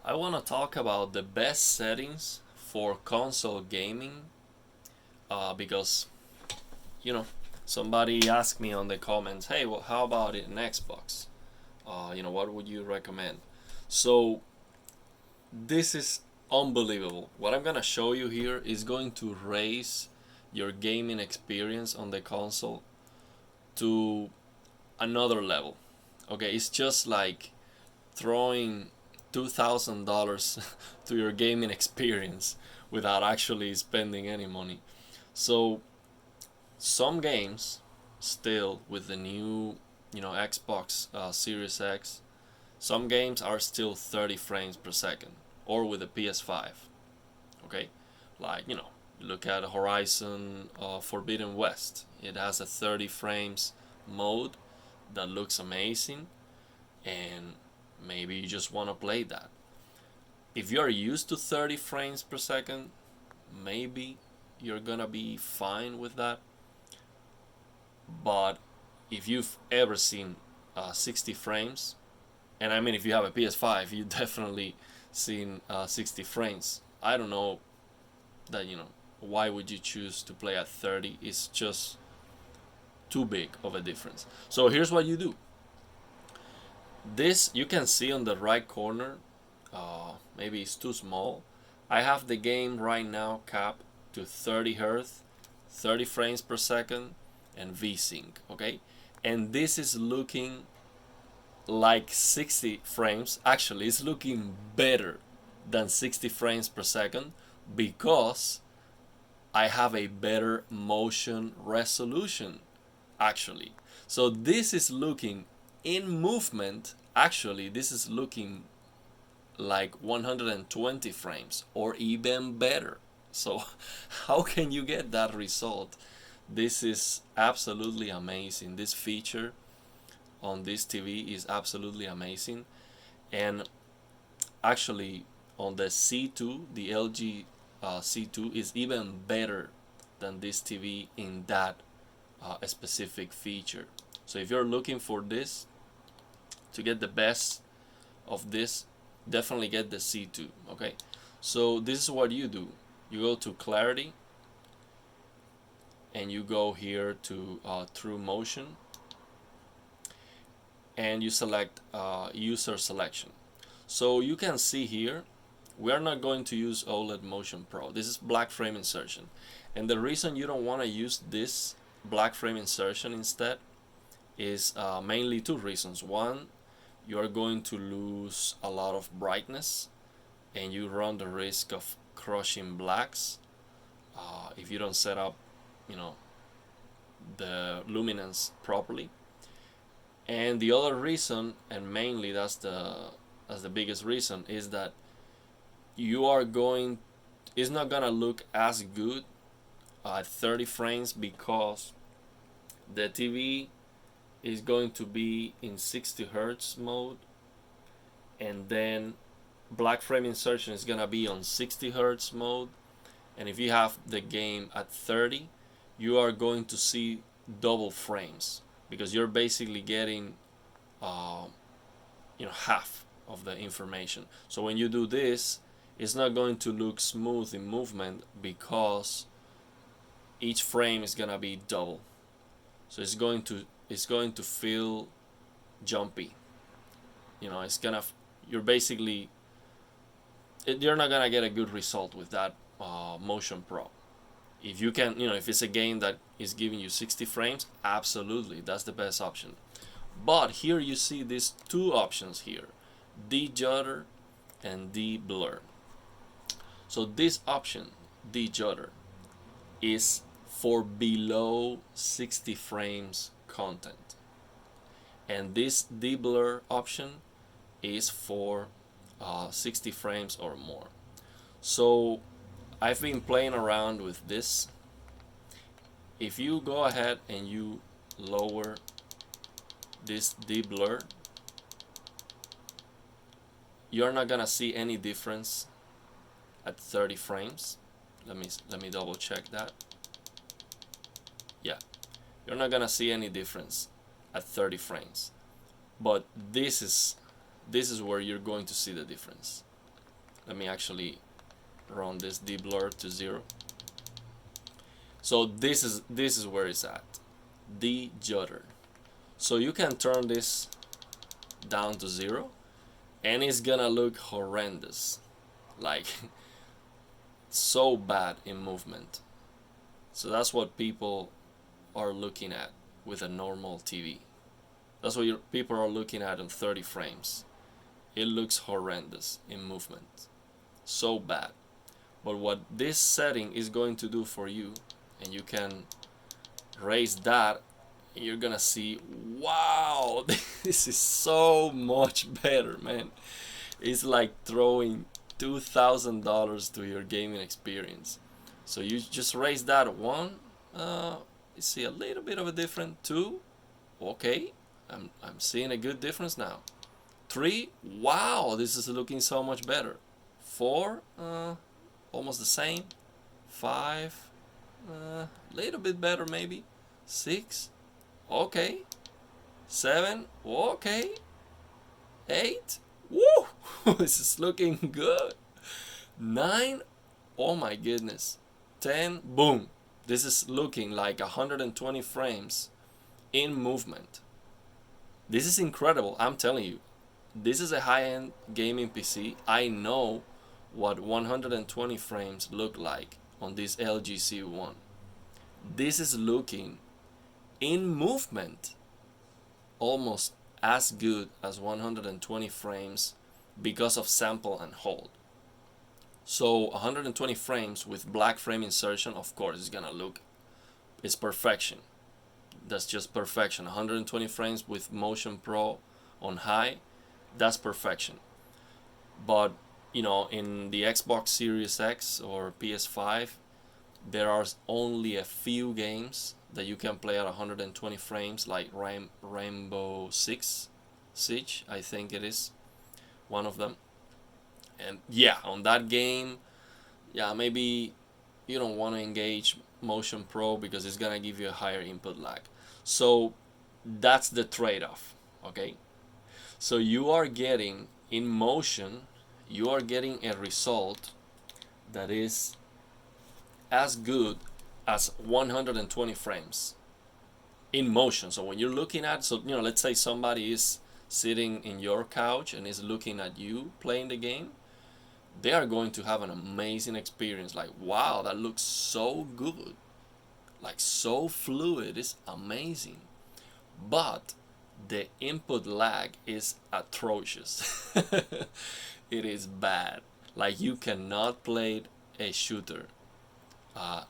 I want to talk about the best settings for console gaming because, you know, somebody asked me on the comments, hey, well, how about it in Xbox? What would you recommend? So, this is unbelievable. What I'm going to show you here is going to raise your gaming experience on the console to another level. Okay, it's just like throwing $2,000 to your gaming experience without actually spending any money. So some games still with the new, Xbox Series X, some games are still 30 frames per second, or with the PS5. Okay, like look at Horizon Forbidden West. It has a 30 frames mode that looks amazing, and maybe you just want to play that. If you're used to 30 frames per second, maybe you're gonna be fine with that. But if you've ever seen 60 frames, and I mean, if you have a PS5, you definitely seen 60 frames. I don't know that, why would you choose to play at 30? It's just too big of a difference. So here's what you do. This you can see on the right corner. Maybe it's too small. I have the game right now capped to 30 hertz, 30 frames per second, and VSync. Okay, and this is looking like 60 frames. Actually, it's looking better than 60 frames per second because I have a better motion resolution. Actually, so this is looking in movement. Actually, this is looking like 120 frames or even better. So, how can you get that result? This is absolutely amazing. This feature on this TV is absolutely amazing. And actually, on the C2, the LG C2 is even better than this TV in that specific feature. So, if you're looking for this to get the best of this, definitely get the C2. Okay, so this is what you do. You go to clarity and you go here to true motion, and you select user selection. So you can see here we are not going to use OLED Motion Pro. This is black frame insertion, and the reason you don't want to use this black frame insertion instead is mainly two reasons. One, you are going to lose a lot of brightness and you run the risk of crushing blacks if you don't set up you know the luminance properly. And the other reason, and mainly that's the biggest reason, is that you are going it's not gonna look as good at 30 frames because the TV is going to be in 60 hertz mode, and then black frame insertion is gonna be on 60 hertz mode. And if you have the game at 30, you are going to see double frames because you're basically getting uh, half of the information. So when you do this, it's not going to look smooth in movement because each frame is gonna be double. So it's going to feel jumpy. It's gonna you're basically you're not gonna get a good result with that Motion Pro. If you can, if it's a game that is giving you 60 frames, absolutely, that's the best option. But here you see these two options here, de-judder and de-blur. So this option, de-judder, is for below 60 frames content. And this de-blur option is for 60 frames or more. So I've been playing around with this. If you go ahead and you lower this de-blur, you're not gonna see any difference at 30 frames. Let me double check that. Yeah, you're not gonna see any difference at 30 frames. But this is where you're going to see the difference. Let me actually run this deblur to 0. So this is where it's at, the Judder. So you can turn this down to 0, and it's gonna look horrendous, like so bad in movement. So that's what people are looking at with a normal TV. That's what people are looking at in 30 frames. It looks horrendous in movement, so bad. But what this setting is going to do for you, and you can raise that, you're gonna see, wow, this is so much better, man. It's like throwing $2,000 to your gaming experience. So you just raise that one, you see a little bit of a difference. 2, okay, I'm seeing a good difference now. 3, wow, this is looking so much better. 4, almost the same. 5, little bit better maybe. 6, okay. 7, okay. 8, woo, this is looking good. 9, oh my goodness. 10, boom, this is looking like 120 frames in movement. This is incredible, I'm telling you. This is a high-end gaming PC. I know what 120 frames look like on this LG C1. This is looking in movement almost as good as 120 frames because of sample and hold. So 120 frames with black frame insertion, of course, is gonna look, it's perfection. That's just perfection. 120 frames with Motion Pro on high, that's perfection. But you know, in the Xbox Series X or PS5, there are only a few games that you can play at 120 frames, like Rainbow Six Siege, I think it is one of them. And yeah, on that game, yeah, maybe you don't want to engage Motion Pro because it's gonna give you a higher input lag. So that's the trade-off, okay? So you are getting, in motion, you are getting a result that is as good as 120 frames in motion. So when you're looking at, so you know, let's say somebody is sitting in your couch and is looking at you playing the game, they are going to have an amazing experience. Like, wow, that looks so good, like so fluid, it's amazing. But the input lag is atrocious. It is bad. Like, you cannot play a shooter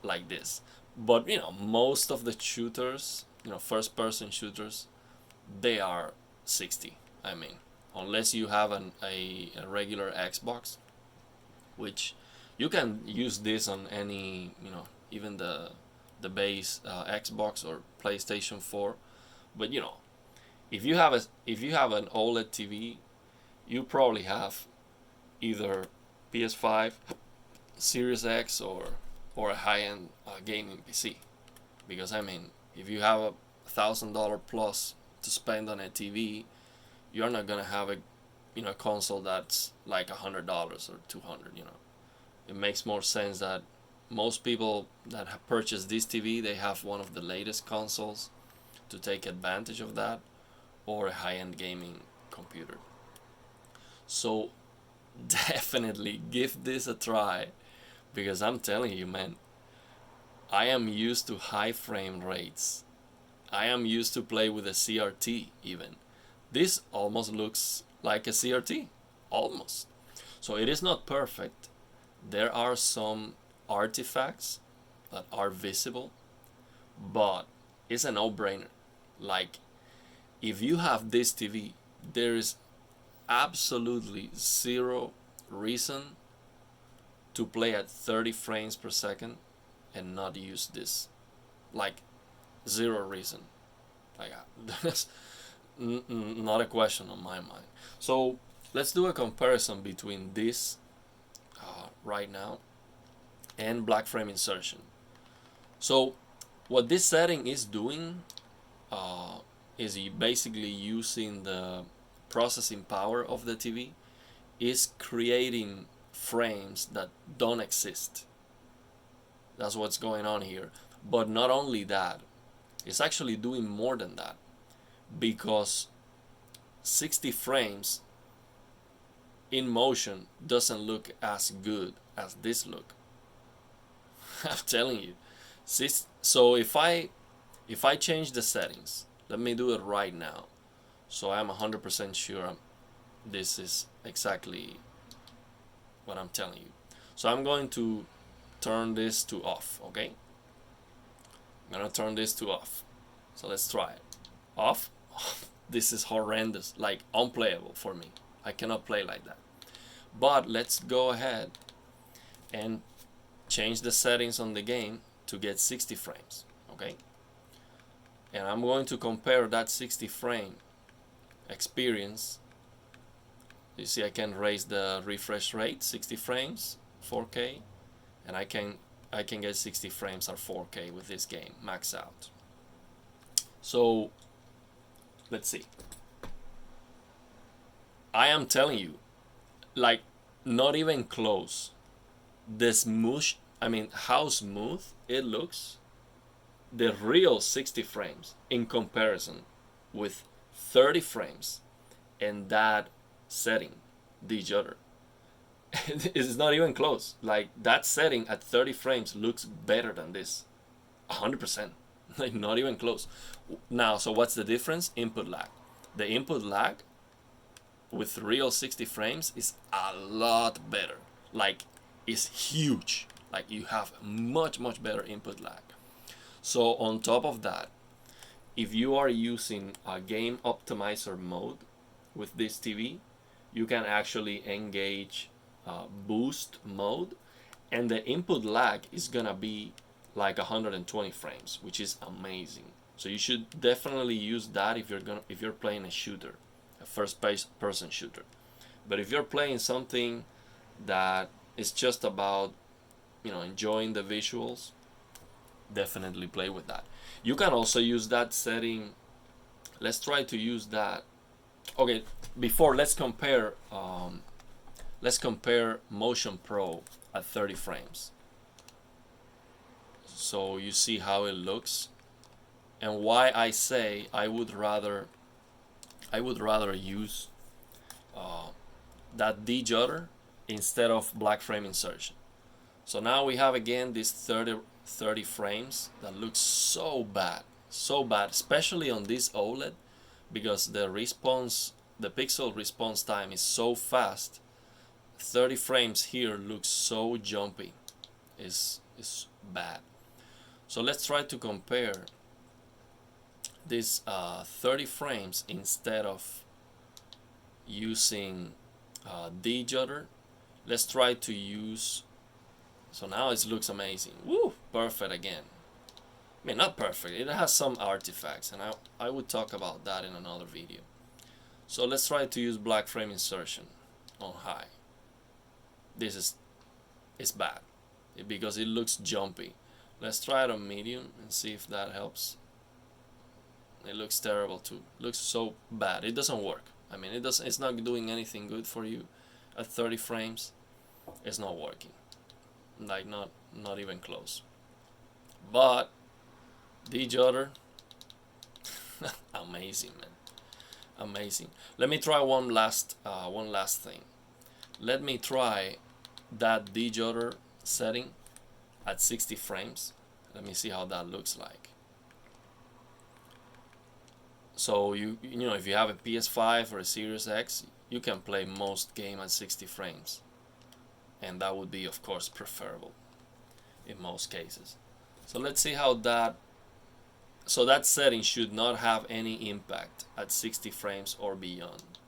like this. But you know, most of the shooters, you know, first person shooters, they are 60. I mean, unless you have a regular Xbox, which you can use this on any, you know, even the base Xbox or PlayStation 4. But you know, if you have an OLED TV, you probably have either PS5, Series X, or a high-end gaming PC. Because I mean, if you have $1,000 plus to spend on a TV, you're not gonna have a, you know, console that's like $100 or $200. You know, it makes more sense that most people that have purchased this TV, they have one of the latest consoles to take advantage of that, or a high-end gaming computer. So definitely give this a try, because I'm telling you, man, I am used to high frame rates. I am used to play with a CRT even. This almost looks like a CRT, almost. So it is not perfect. There are some artifacts that are visible, but it's a no-brainer. Like, if you have this TV, there is absolutely zero reason to play at 30 frames per second and not use this. Like, zero reason. Like, that's not a question on my mind. So let's do a comparison between this right now and black frame insertion. So what this setting is doing is basically using the processing power of the TV, is creating frames that don't exist. That's what's going on here. But not only that, it's actually doing more than that, because 60 frames in motion doesn't look as good as this look. I'm telling you. So if I change the settings, let me do it right now, so I'm 100% sure this is exactly what I'm telling you. So I'm going to turn this to off, okay? I'm gonna turn this to off. So let's try it. Off. This is horrendous, like unplayable for me. I cannot play like that. But let's go ahead and change the settings on the game to get 60 frames, okay? And I'm going to compare that 60 frame experience. You see, I can raise the refresh rate 60 frames 4K, and I can get 60 frames at 4K with this game max out. So let's see. I am telling you, like, not even close. The smooth, I mean, how smooth it looks, the real 60 frames in comparison with 30 frames and that setting, the Judder. It's not even close. Like, that setting at 30 frames looks better than this, 100%. Like, not even close. Now, so what's the difference? Input lag. The input lag with real 60 frames is a lot better. Like, it's huge. Like, you have much better input lag. So on top of that, if you are using a game optimizer mode with this TV, you can actually engage boost mode, and the input lag is gonna be like 120 frames, which is amazing. So you should definitely use that if you're playing a shooter, a first person shooter. But if you're playing something that is just about, you know, enjoying the visuals, definitely play with that. You can also use that setting. Let's try to use that. Okay, before, let's compare Motion Pro at 30 frames, so you see how it looks and why I say I would rather use that de-judder instead of black frame insertion. So now we have again this 30 frames that looks so bad, especially on this OLED, because the pixel response time is so fast. 30 frames here looks so jumpy. It's bad. So let's try to compare this 30 frames instead of using de-judder. Let's try to use. So now it looks amazing. Woo! Perfect again. I mean, not perfect. It has some artifacts, and I would talk about that in another video. So let's try to use black frame insertion on high. This is bad because it looks jumpy. Let's try it on medium and see if that helps. It looks terrible too. It looks so bad. It doesn't work. I mean, it's not doing anything good for you at 30 frames. It's not working. Like, not even close. But the Judder, amazing, man, amazing. Let me try one last thing. Let me try that de-judder setting at 60 frames. Let me see how that looks like. So you know, if you have a PS5 or a Series X, you can play most game at 60 frames, and that would be, of course, preferable in most cases. So let's see how that. So that setting should not have any impact at 60 frames or beyond,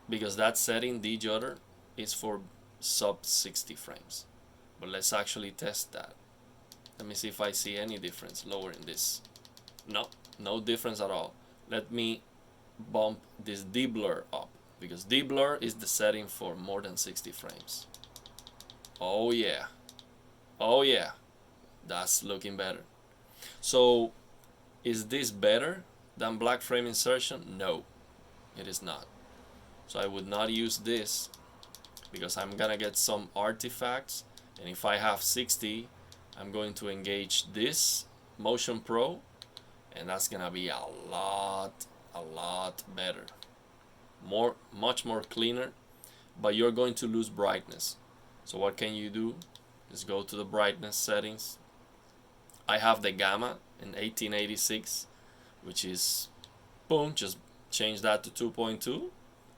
because that setting, de-judder, is for sub 60 frames. But let's actually test that. Let me see if I see any difference lowering this. No difference at all. Let me bump this de-blur up, because de-blur is the setting for more than 60 frames. Oh yeah, that's looking better. So is this better than black frame insertion? No, it is not. So I would not use this because I'm gonna get some artifacts, and if I have 60, I'm going to engage this Motion Pro, and that's gonna be a lot better, much more cleaner, but you're going to lose brightness. So what can you do? Just go to the brightness settings. I have the gamma in 1886, which is, boom, just change that to 2.2,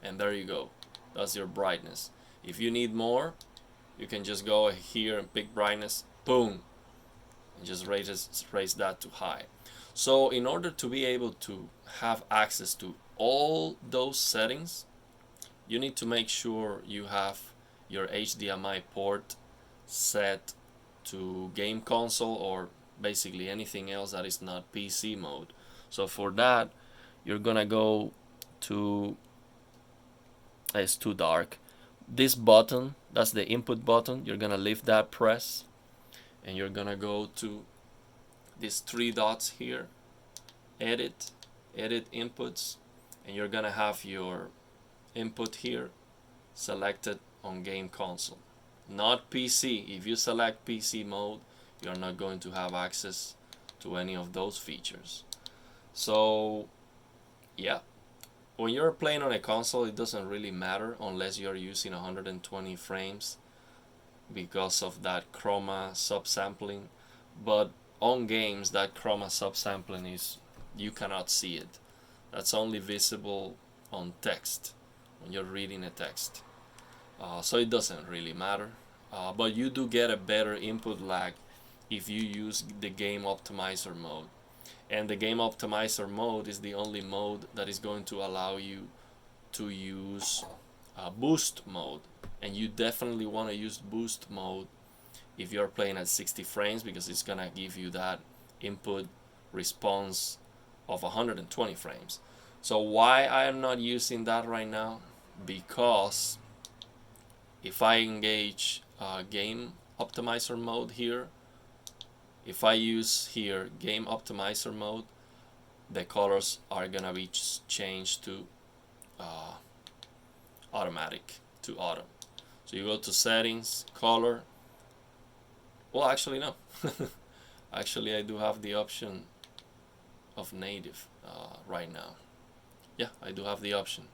and there you go. That's your brightness. If you need more, you can just go here and pick brightness, boom, and just raise that to high. So in order to be able to have access to all those settings, you need to make sure you have your HDMI port set to game console, or basically anything else that is not PC mode. So for that, you're gonna go to, it's too dark, this button, that's the input button, you're gonna leave that press, and you're gonna go to these three dots here, edit inputs, and you're gonna have your input here selected on game console, not PC. If you select PC mode, you're not going to have access to any of those features. So yeah, when you're playing on a console, it doesn't really matter unless you're using 120 frames because of that chroma subsampling. But on games, that chroma subsampling is, you cannot see it. That's only visible on text, when you're reading a text. So it doesn't really matter. But you do get a better input lag if you use the game optimizer mode. And the game optimizer mode is the only mode that is going to allow you to use boost mode. And you definitely want to use boost mode if you're playing at 60 frames, because it's gonna give you that input response of 120 frames. So why I am not using that right now? Because if I engage game optimizer mode here, if I use here game optimizer mode, the colors are gonna be changed to automatic, to auto. So you go to settings, color. Well, actually no. Actually, I do have the option of native right now. Yeah, I do have the option.